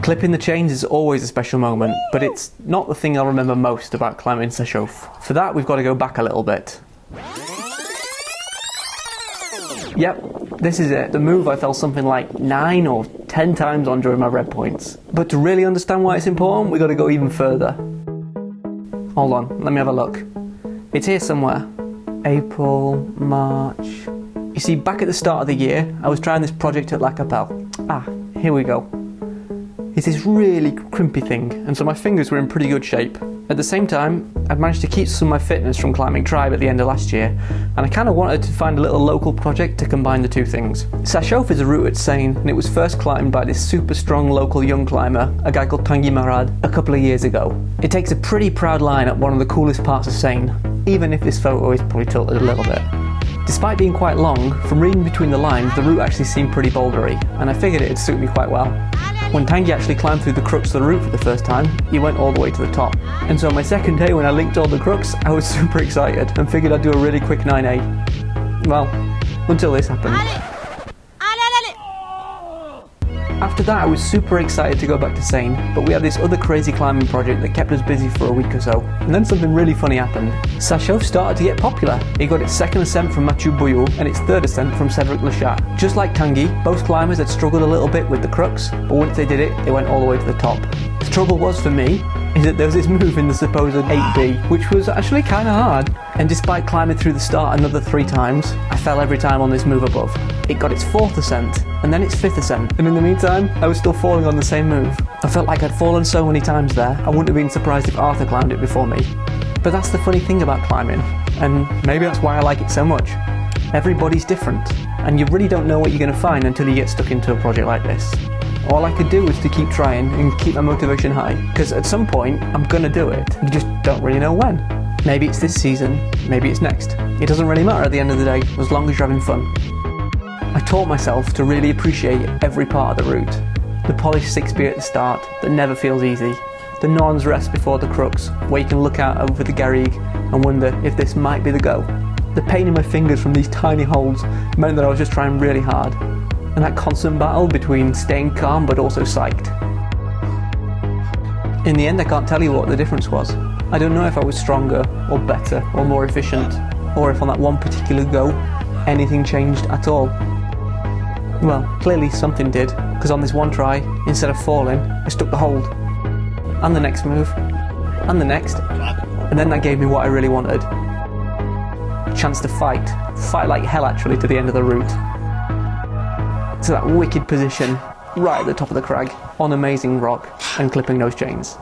Clipping the chains is always a special moment, but it's not the thing I'll remember most about climbing Ça Chauffe. For that, we've got to go back a little bit. Yep, this is it. The move I fell something like 9 or 10 times on during my red points. But to really understand why it's important, we've got to go even further. Hold on, let me have a look. It's here somewhere. April, March... You see, back at the start of the year, I was trying this project at La Capelle. Ah, here we go. It's this really crimpy thing, and so my fingers were in pretty good shape. At the same time, I'd managed to keep some of my fitness from climbing Tribe at the end of last year, and I kind of wanted to find a little local project to combine the two things. Ça Chauffe is a route at Seynes, and it was first climbed by this super strong local young climber, a guy called Tanguy Marad, a couple of years ago. It takes a pretty proud line up one of the coolest parts of Seynes, even if this photo is probably tilted a little bit. Despite being quite long, from reading between the lines, the route actually seemed pretty bouldery, and I figured it'd suit me quite well. When Tanguy actually climbed through the crux of the route for the first time, he went all the way to the top. And so on my second day when I linked all the crux, I was super excited and figured I'd do a really quick 9A. Well, until this happened. After that I was super excited to go back to Seynes, but we had this other crazy climbing project that kept us busy for a week or so. And then something really funny happened. Ça Chauffe started to get popular. It got its second ascent from Mathieu Bouillot and its third ascent from Cédric Lechat. Just like Tanguy, both climbers had struggled a little bit with the crux, but once they did it, they went all the way to the top. The trouble was for me, is that there was this move in the supposed 8B, which was actually kind of hard. And despite climbing through the start another 3 times, I fell every time on this move above. It got its 4th ascent, and then its 5th ascent, and in the meantime, I was still falling on the same move. I felt like I'd fallen so many times there, I wouldn't have been surprised if Arthur climbed it before me. But that's the funny thing about climbing, and maybe that's why I like it so much. Everybody's different, and you really don't know what you're going to find until you get stuck into a project like this. All I could do was to keep trying and keep my motivation high, because at some point, I'm going to do it. You just don't really know when. Maybe it's this season, maybe it's next. It doesn't really matter at the end of the day, as long as you're having fun. I taught myself to really appreciate every part of the route. The polished 6B at the start that never feels easy. The Norns rest before the crux, where you can look out over the Garrigue and wonder if this might be the go. The pain in my fingers from these tiny holds meant that I was just trying really hard. And that constant battle between staying calm but also psyched. In the end, I can't tell you what the difference was. I don't know if I was stronger, or better, or more efficient, or if on that one particular go, anything changed at all. Well, clearly something did, because on this one try, instead of falling, I stuck the hold. And the next move, and the next, and then that gave me what I really wanted. A chance to fight like hell actually, to the end of the route. To that wicked position, right at the top of the crag, on amazing rock, and clipping those chains.